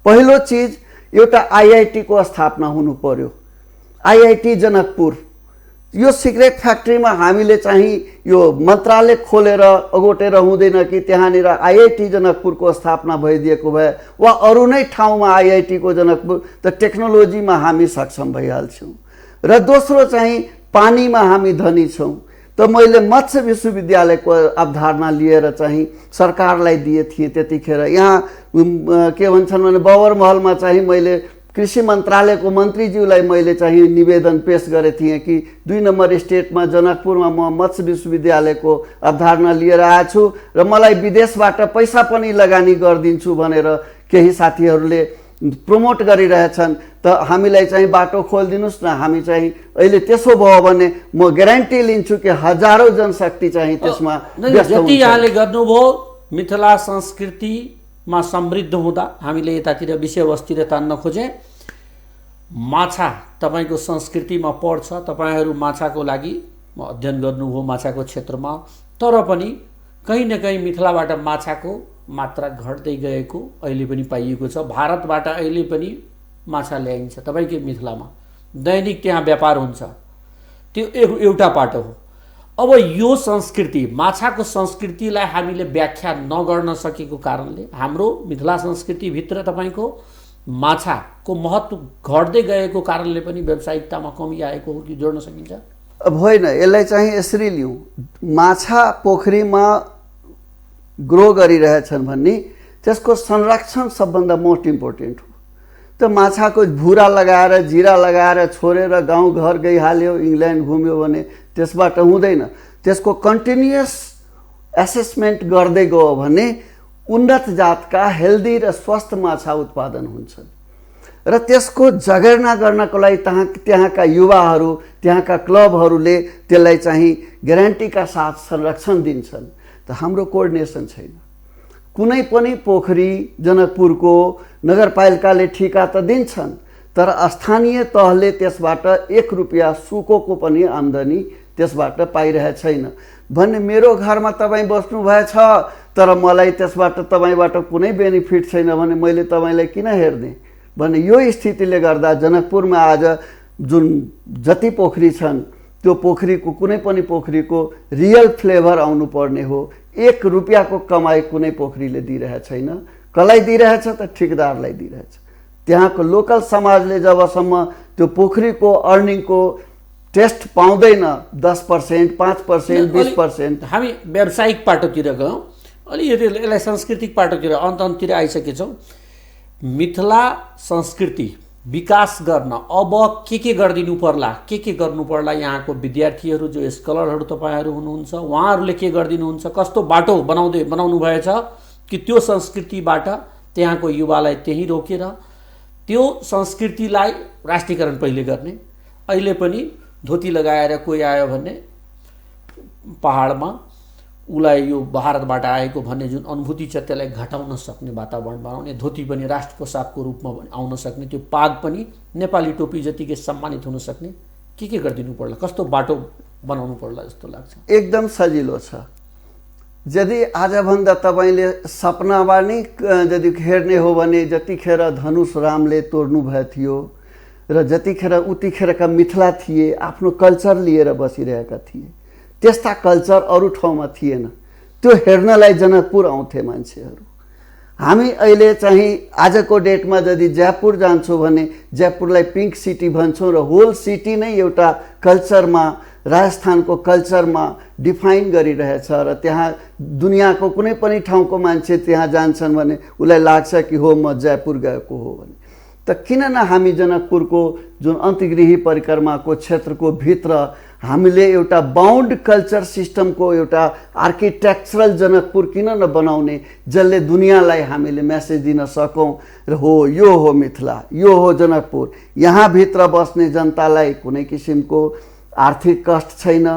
पहिलो चिज एउटा आईआईटी को स्थापना हुनु पर्यो। आईआईटी जनकपुर, यो सिगरेट फ्याक्ट्रीमा हामीले चाहिँ यो मन्त्रालय खोलेर अगोटेर हुँदैन कि त्यहाँनिर आईआईटी जनकपुरको स्थापना भइदिएको भए वा अरू नै ठाउँमा आईआईटी को जनकपुर, त टेक्नोलोजीमा हामी सक्षम भइहाल्छौँ। र दोस्रो चाहिँ पानीमा हामी धनी छौँ। त मैले मत्स्य विश्वविद्यालयको अवधारणा लिएर चाहिँ सरकारलाई दिए थिएँ त्यतिखेर। यहाँ के भन्छन् भने बबर महलमा चाहिँ मैले कृषि मन्त्रालयको मन्त्रीज्यूलाई मैले चाहिँ निवेदन पेश गरे थिएँ कि 2 नम्बर स्टेटमा जनकपुरमा म मत्स्य विश्वविद्यालयको अवधारणा लिएर आएछु र मलाई विदेशबाट पैसा पनि लगानी गरिदिन्छु भनेर केही साथीहरूले प्रमोट गरिरहेछन्। त हामीलाई चाहिँ बाटो खोलिदिनुहोस् न। हामी चाहिँ अहिले त्यसो भयो भने म ग्यारेन्टी लिन्छु कि हजारौं जनशक्ति चाहिँ त्यसमा जति यहाँले गर्नुभयो मिथिला संस्कृतिमा समृद्ध हुँदा हामीले यतातिर विषयवस्तुतिर तान्न खोजे। माछा तपाईको संस्कृतिमा पर्छ, तपाईहरू माछाको लागि अध्ययन गर्नुभयो माछाको क्षेत्रमा, तर पनि कहीँ न कहीँ मिथिलाबाट माछाको मात्रा घट्दै गएको अहिले पनि पाइएको छ। भारतबाट अहिले पनि माछा ल्याइन्छ तपाईकै मिथिलामा, दैनिक त्यहाँ व्यापार हुन्छ, त्यो एउटा पाटो हो। अब यो संस्कृति माछाको संस्कृतिलाई हामीले व्याख्या नगर्न सकेको कारणले हाम्रो मिथिला संस्कृतिभित्र तपाईँको माछाको महत्त्व घट्दै गएको कारणले पनि व्यावसायिकतामा कमी आएको हो कि जोड्न सकिन्छ? अब होइन, यसलाई चाहिँ यसरी लिउँ, माछा पोखरीमा ग्रो गरिरहेछन् भन्ने त्यसको संरक्षण सबभन्दा मोस्ट इम्पोर्टेन्ट हो। त्यो माछाको भुरा लगाएर जिरा लगाएर छोडेर गाउँघर गइहाल्यो, इङ्ल्यान्ड घुम्यो भने त्यसबाट हुँदैन। त्यसको कन्टिन्युअस एसेसमेन्ट गर्दै गयो भने उन्नत जातका हेल्दी र स्वस्थ माछा उत्पादन हुन्छन् र त्यसको जगेर्ना गर्नको लागि त्यहाँका युवाहरू, त्यहाँका क्लबहरूले त्यसलाई चाहिँ ग्यारेन्टीका साथ संरक्षण दिन्छन्। त हाम्रो कोअर्डिनेसन छैन। कुनै पनि पोखरी जनकपुरको नगरपालिकाले ठिका त दिन्छन्, तर स्थानीय तहले त्यसबाट 1 रुपियाँ सुकोको पनि आम्दानी त्यसबाट पाइरहेको छैन भन्ने। मेरो घरमा तपाईँ बस्नुभएछ तर मलाई त्यसबाट तपाईँबाट कुनै बेनिफिट छैन भने मैले तपाईँलाई किन हेर्ने भन्ने यो स्थितिले गर्दा जनकपुरमा आज जुन जति पोखरी छन् त्यो पोखरीको कुनै पनि पोखरीको रियल फ्लेभर आउनुपर्ने हो। 1 रुपियाँको कमाई कुनै पोखरीले दिइरहेको छैन। कसलाई दिइरहेछ त ठेकेदारलाई दिइरहेछ। त्यहाँको लोकल समाजले जबसम्म त्यो पोखरीको अर्निङको टेस्ट पाउँदैन 10%, 5%, 20%। हामी व्यावसायिक पाटोतिर गयौँ, अलिकति यसलाई सांस्कृतिक पाटोतिर अन्ततिर आइसकेछौँ। मिथिला संस्कृति विकास गर्न अब के गरिदिनु पर्ला, के गर्नु पर्ला? यहाँको विद्यार्थीहरू जो स्कलरहरू तपाईँहरू हुनुहुन्छ उहाँहरूले के गरिदिनुहुन्छ? कस्तो बाटो बनाउनु भएछ कि त्यो संस्कृतिबाट त्यहाँको युवालाई त्यहीँ रोकेर त्यो संस्कृतिलाई राष्ट्रियकरण पहिले गर्ने? अहिले पनि धोती लगाएर कोही आयो भने पहाडमा उसलाई यो भारतबाट आएको भन्ने जुन अनुभूति छ त्यसलाई घटाउन सक्ने वातावरण बनाउने, धोती पनि राष्ट्र पोसाकको रूपमा आउन सक्ने, त्यो पाग पनि नेपाली टोपी जतिकै सम्मानित हुन सक्ने के गरिदिनु पर्ला? कस्तो बाटो बनाउनु पर्ला जस्तो लाग्छ? एकदम सजिलो छ। यदि आजभन्दा तपाईँले सपनामा नै यदि हेर्ने हो भने जतिखेर धनुष रामले तोड्नु भएको थियो र जतिखेर उतिखेरका मिथिला थिए आफ्नो कल्चर लिएर बसिरहेका थिए, त्यस्ता कल्चर अरू ठाउँमा थिएन। त्यो हेर्नलाई जनकपुर आउँथे मान्छेहरू। हामी अहिले चाहिँ आजको डेटमा यदि जयपुर जान्छौँ भने जयपुरलाई पिङ्क सिटी भन्छौँ र होल सिटी नै एउटा कल्चरमा, राजस्थानको कल्चरमा डिफाइन गरिरहेछ र त्यहाँ दुनियाँको कुनै पनि ठाउँको मान्छे त्यहाँ जान्छन् भने उसलाई लाग्छ कि हो म जयपुर गएको हो भने। त किन न हामी जनकपुरको जुन अन्तर्गृही परिक्रमाको क्षेत्रको भित्र हामीले एउटा बाउन्ड कल्चर सिस्टमको एउटा आर्किटेक्चरल जनकपुर किन न बनाउने, जसले दुनियाँलाई हामीले मेसेज दिन सकौँ र हो यो हो मिथिला, यो हो जनकपुर। यहाँभित्र बस्ने जनतालाई कुनै किसिमको आर्थिक कष्ट छैन,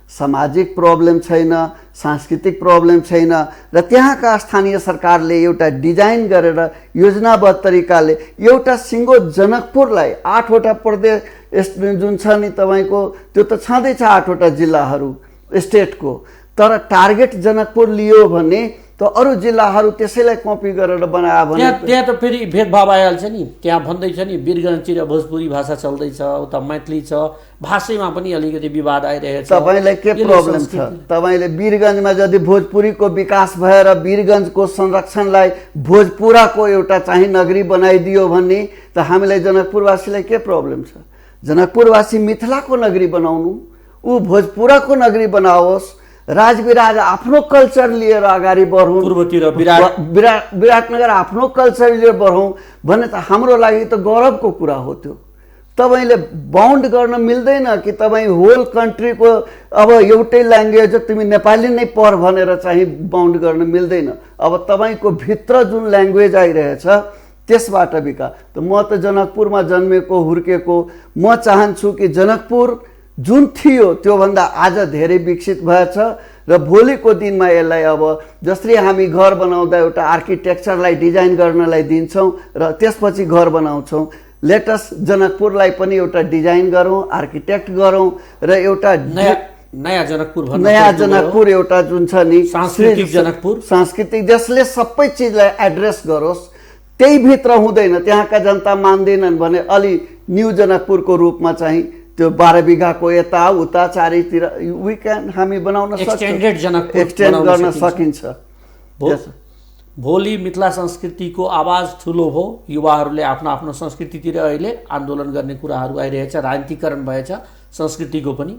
सामाजिक प्रब्लम छैन, सांस्कृतिक प्रब्लम छैन र त्यहाँका स्थानीय सरकारले एउटा डिजाइन गरेर योजनाबद्ध तरिकाले एउटा सिङ्गो जनकपुरलाई 8वटा प्रदेश जुन छ नि तपाईँको त्यो त छँदैछ 8वटा जिल्लाहरू स्टेटको, तर टार्गेट जनकपुर लियो भने त अरू जिल्लाहरू त्यसैलाई कपी गरेर बनायो भने त्यहाँ त फेरि भेदभाव आइहाल्छ नि। त्यहाँ भन्दैछ नि वीरगञ्जतिर भोजपुरी भाषा चल्दैछ, उता मैथिली छ, भाषैमा पनि अलिकति विवाद आइरहेछ। तपाईँलाई के प्रब्लम छ? तपाईँले वीरगञ्जमा यदि भोजपुरीको विकास भएर वीरगञ्जको संरक्षणलाई भोजपुराको एउटा चाहिँ नगरी बनाइदियो भने त हामीलाई जनकपुरवासीलाई के प्रब्लम छ? जनकपुरवासी मिथिलाको नगरी बनाउनु, ऊ भोजपुराको नगरी बनाओस्, राजविराज आफ्नो कल्चर लिएर अगाडि बढौँ, पूर्वतिर विराटनगर आफ्नो कल्चर लिएर बढौँ भने त हाम्रो लागि त गौरवको कुरा हो। त्यो तपाईँले बाउन्ड गर्न मिल्दैन कि तपाईँ होल कन्ट्रीको अब एउटै ल्याङ्ग्वेज तिमी नेपाली नै पढ भनेर चाहिँ बाउन्ड गर्न मिल्दैन। अब तपाईँको भित्र जुन ल्याङ्ग्वेज आइरहेछ त्यसबाट विकास। त म त जनकपुरमा जन्मेको हुर्केको, म चाहन्छु कि जनकपुर जुन थियो त्योभन्दा आज धेरै विकसित भएछ र भोलिको दिनमा यसलाई अब जसरी हामी घर बनाउँदा एउटा आर्किटेक्चरलाई डिजाइन गर्नलाई दिन्छौँ र त्यसपछि घर बनाउँछौँ, लेटेस्ट जनकपुरलाई पनि एउटा डिजाइन गरौँ, आर्किटेक्ट गरौँ र एउटा नयाँ जनकपुर एउटा जुन छ नि सांस्कृतिक जनकपुर, सांस्कृतिक जसले सबै चिजलाई एड्रेस गरोस्। त्यही भित्र हुँदैन, त्यहाँका जनता मान्दैनन् भने अलि न्यू जनकपुरको रूपमा चाहिँ त्यो 12 बिघाको यता उता चारैतिर वी क्यान हामी बनाउन सक्छौँ, एक्सटेन्डेड जनकपुर एक्सटेन्ड बनाउन गर्न सकिन्छ। सकिन्छ। Yes. भोलि मिथिला संस्कृतिको आवाज ठुलो हो, युवाहरूले आफ्नो आफ्नो संस्कृतितिर अहिले आन्दोलन गर्ने कुराहरू आइरहेछ, राजनीतिकरण भएछ संस्कृतिको पनि।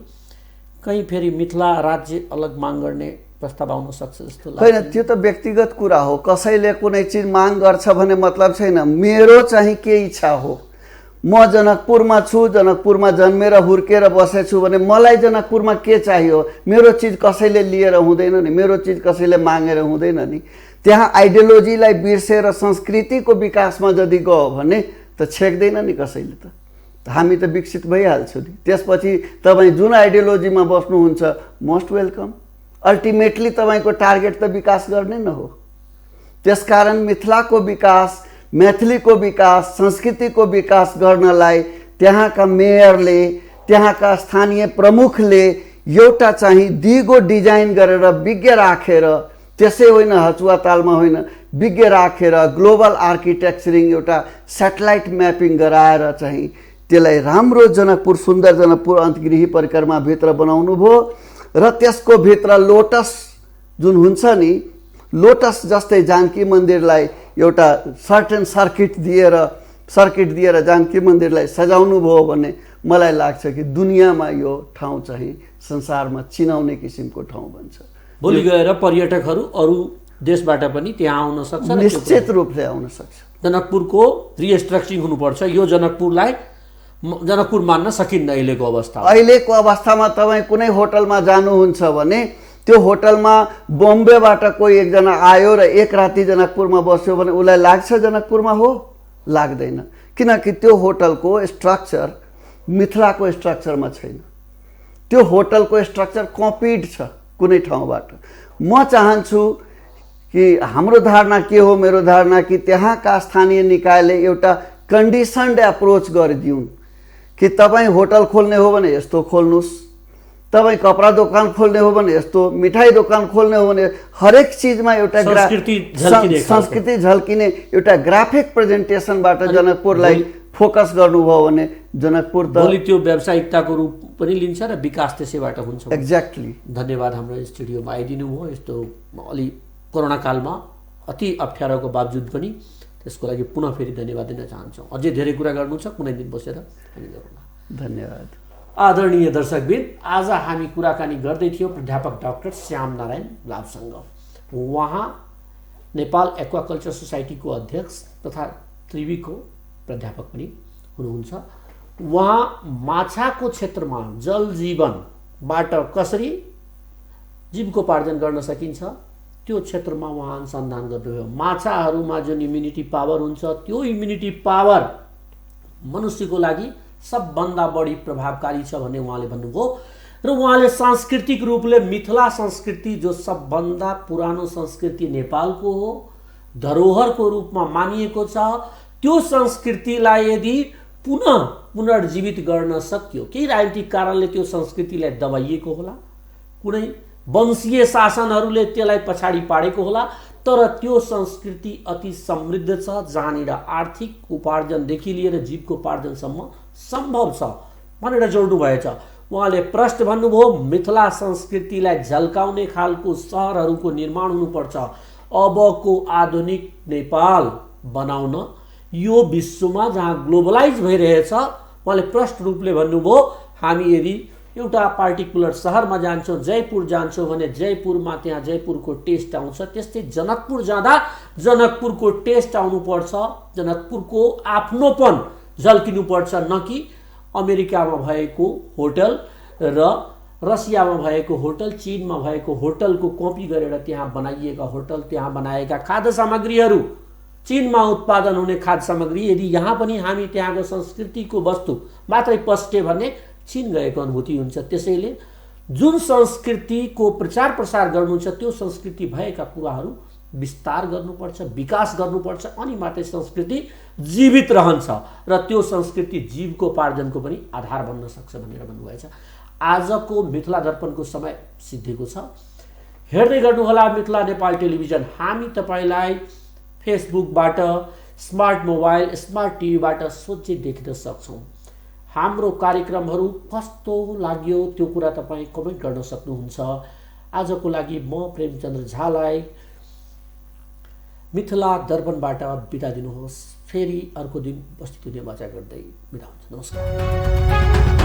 कहीँ फेरि मिथिला राज्य अलग माग गर्ने प्रस्ताव आउन सक्छ जस्तो लाग्छ? होइन, त्यो त व्यक्तिगत कुरा हो। कसैले कुनै चिज माग गर्छ भने मतलब छैन। मेरो चाहिँ के इच्छा हो, म जनकपुरमा छु, जनकपुरमा जन्मेर हुर्केर बसेछु भने मलाई जनकपुरमा के चाहियो, मेरो चिज कसैले लिएर हुँदैन नि, मेरो चिज कसैले मागेर हुँदैन नि। त्यहाँ आइडियोलोजीलाई बिर्सेर संस्कृतिको विकासमा यदि गयो भने त छेक्दैन नि कसैले, त हामी त विकसित भइहाल्छौँ नि। त्यसपछि तपाईँ जुन आइडियोलोजीमा बस्नुहुन्छ मोस्ट वेलकम। अल्टिमेटली तपाईँको टार्गेट त विकास गर्ने न हो। त्यसकारण मिथिलाको विकास, मैथिलीको विकास, संस्कृतिको विकास गर्नलाई त्यहाँका मेयरले, त्यहाँका स्थानीय प्रमुखले एउटा चाहिँ दिगो डिजाइन गरेर विज्ञ राखेर, त्यसै होइन हचुवा तालमा होइन, विज्ञ राखेर ग्लोबल आर्किटेक्चरिङ एउटा सेटेलाइट म्यापिङ गराएर चाहिँ त्यसलाई राम्रो जनकपुर, सुन्दर जनकपुर अन्तगृही परिक्रमाभित्र बनाउनु भयो। र त्यसको भित्र लोटस जुन हुन्छ नि, लोटस जस्तै जानकी मन्दिरलाई एउटा सर्टेन सर्किट दिएर जानकी मन्दिरलाई सजाउनु भयो भने मलाई लाग्छ कि दुनियाँमा यो ठाउँ चाहिँ संसारमा चिनाउने किसिमको ठाउँ बन्छ। भोलि गएर पर्यटकहरू अरू देशबाट पनि त्यहाँ आउन सक्छ, निश्चित रूपले आउन सक्छ। जनकपुरको रिस्ट्रक्चरिङ हुनुपर्छ। यो जनकपुरलाई जनकपुर मान्न सकिन्न अहिलेको अवस्था। अहिलेको अवस्थामा तपाईँ कुनै होटलमा जानुहुन्छ भने त्यो होटलमा बम्बेबाट कोही एकजना आयो र एक राति जनकपुरमा बस्यो भने उसलाई लाग्छ जनकपुरमा हो? लाग्दैन, किनकि त्यो होटलको स्ट्रक्चर मिथिलाको स्ट्रक्चरमा छैन। त्यो होटलको स्ट्रक्चर कपिड छ कुनै ठाउँबाट। म चाहन्छु कि हाम्रो धारणा के हो, मेरो धारणा कि त्यहाँका स्थानीय निकायले एउटा कन्डिसन्ड एप्रोच गरिदिउन् कि तपाईँ होटल खोल्ने हो भने यस्तो खोल्नुहोस्, तपाईँ कपडा दोकान खोल्ने हो भने यस्तो, मिठाई दोकान खोल्ने हो भने हरेक चिजमा एउटा संस्कृति झल्किने एउटा ग्राफिक प्रेजेन्टेसनबाट जनकपुरलाई फोकस गर्नुभयो भने जनकपुर त भोलि त्यो व्यावसायिकताको रूप पनि लिन्छ र विकास त्यसैबाट हुन्छ। एक्ज्याक्टली। धन्यवाद हाम्रो स्टुडियोमा आइदिनु भयो। यस्तो अलि कोरोना कालमा अति अप्ठ्यारोको बावजुद पनि त्यसको लागि पुनः फेरि धन्यवाद दिन चाहन्छौँ। अझै धेरै कुरा गर्नु छ, कुनै दिन बसेर हामी गरौँला। धन्यवाद। आदरणीय दर्शकबिन, आज हामी कुराकानी गर्दै थियौँ प्राध्यापक डाक्टर श्याम नारायण लाभसँग। उहाँ नेपाल एक्वाकल्चर सोसाइटीको अध्यक्ष तथा त्रिवीको प्राध्यापक पनि हुनुहुन्छ। उहाँ माछाको क्षेत्रमा जल जीवनबाट कसरी जीविकोपार्जन गर्न सकिन्छ त्यो क्षेत्रमा उहाँ अनुसन्धान गर्नुभयो। माछाहरूमा जुन इम्युनिटी पावर हुन्छ त्यो इम्युनिटी पावर मनुष्यको लागि सबभन्दा बढी प्रभावकारी छ भन्ने उहाँले भन्नुभयो। र उहाँले सांस्कृतिक रूपले मिथिला संस्कृति जो सबभन्दा पुरानो संस्कृति नेपालको हो, धरोहरको रूपमा मानिएको छ, त्यो संस्कृतिलाई यदि पुनर्जीवित गर्न सकियो, केही राजनीतिक कारणले त्यो संस्कृतिलाई दबाइएको होला, कुनै वंशीय शासनहरूले त्यसलाई पछाडि पाडेको होला, तर त्यो संस्कृति अति समृद्ध छ, जहाँनिर आर्थिक उपार्जनदेखि लिएर जीविकोपार्जनसम्म सम्भव छ भनेर जोड्नु भएछ। उहाँले प्रश्न भन्नुभयो, मिथिला संस्कृतिलाई झल्काउने खालको सहरहरूको निर्माण हुनुपर्छ। अबको आधुनिक नेपाल बनाउन यो विश्वमा जहाँ ग्लोबलाइज भइरहेछ, उहाँले प्रश्न रूपले भन्नुभयो, हामी यदि एउटा पार्टिकुलर सहरमा जान्छौँ, जयपुर जान्छौँ भने जयपुरमा त्यहाँ जयपुरको टेस्ट आउँछ, त्यस्तै जनकपुर जाँदा जनकपुरको टेस्ट आउनुपर्छ, जनकपुरको आफ्नोपन झल्किनुपर्छ, न कि अमेरिकामा भएको होटल र रसियामा भएको होटल, चीनमा भएको होटलको कपी गरेर त्यहाँ बनाइएका होटल, त्यहाँ बनाएका खाद्य सामग्रीहरू, चीनमा उत्पादन हुने खाद्य सामग्री यदि यहाँ पनि हामी त्यहाँको संस्कृतिको वस्तु मात्रै पस्टे भने चीन गएको अनुभूति हुन्छ। त्यसैले जुन संस्कृतिको प्रचार प्रसार गर्नु छ त्यो संस्कृति भएका कुराहरू विस्तार गर्नुपर्छ, विकास गर्नुपर्छ, अनि मात्रै संस्कृति जीवित रहन्छ र त्यो संस्कृति जीविकोपार्जनको पनि आधार बन्न सक्छ भनेर भन्नुभएछ। आजको मिथिला दर्पणको समय सिद्धिएको छ। हेर्दै गर्नुहोला मिथिला नेपाल टेलिभिजन। हामी तपाईलाई फेसबुकबाट, स्मार्ट मोबाइल, स्मार्ट टिभीबाट सोझै देख्न सक्छौँ। हाम्रो कार्यक्रमहरू कस्तो लाग्यो त्यो कुरा तपाईँ कमेन्ट गर्न सक्नुहुन्छ। आजको लागि म प्रेमचन्द्र झालाई मिथिला दर्पणबाट बिदा दिनुहोस्। फेरि अर्को दिन बस्ती दुनिया बाचा गर्दै बिदा हुन्छ। नमस्कार।